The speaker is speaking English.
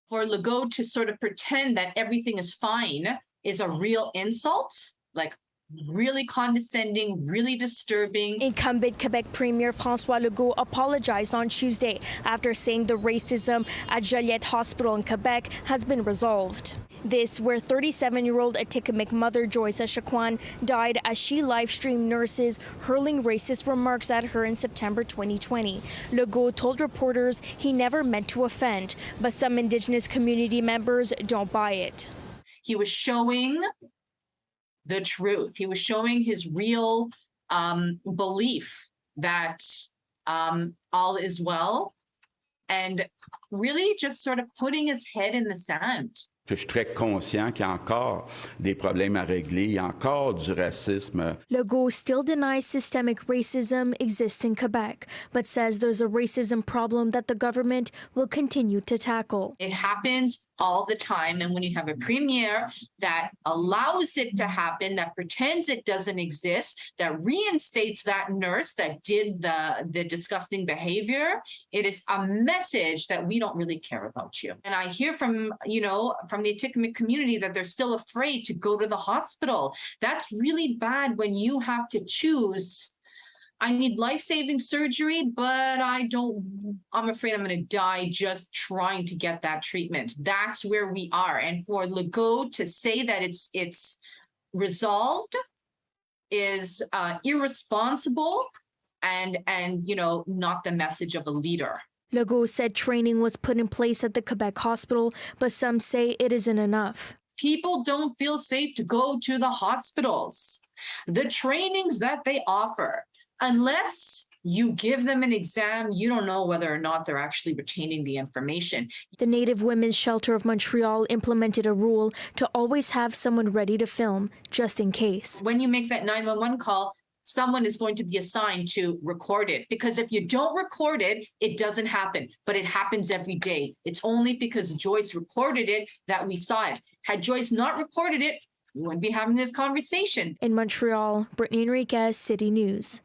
For Legault to sort of pretend that everything is fine is a real insult, like really condescending, really disturbing. Incumbent Quebec Premier Francois Legault apologized on Tuesday after saying the racism at Joliette Hospital in Quebec has been resolved. This where 37-year-old Atikamekw mother Joyce Echaquan died as she live-streamed nurses hurling racist remarks at her in September 2020. Legault told reporters he never meant to offend, but some Indigenous community members don't buy it. He was showing the truth. He was showing his real belief that all is well, and really just sort of putting his head in the sand. Je suis très conscient qu'il y a encore des problèmes à régler, il y a encore du racisme. Legault still denies systemic racism exists in Quebec, but says there's a racism problem that the government will continue to tackle. It happens all the time, and when you have a premier that allows it to happen, that pretends it doesn't exist, that reinstates that nurse that did the disgusting behavior, it is a message that we don't really care about you. And I hear from the Atikamekw community that they're still afraid to go to the hospital. That's really bad when you have to choose. I need life-saving surgery, but I'm afraid I'm going to die just trying to get that treatment. That's where we are. And for Legault to say that it's resolved is irresponsible and not the message of a leader. Legault said training was put in place at the Quebec hospital, but some say it isn't enough. People don't feel safe to go to the hospitals. The trainings that they offer, unless you give them an exam, you don't know whether or not they're actually retaining the information. The Native Women's Shelter of Montreal implemented a rule to always have someone ready to film, just in case. When you make that 911 call, someone is going to be assigned to record it. Because if you don't record it, it doesn't happen. But it happens every day. It's only because Joyce recorded it that we saw it. Had Joyce not recorded it, we wouldn't be having this conversation. In Montreal, Brittany Henriques, City News.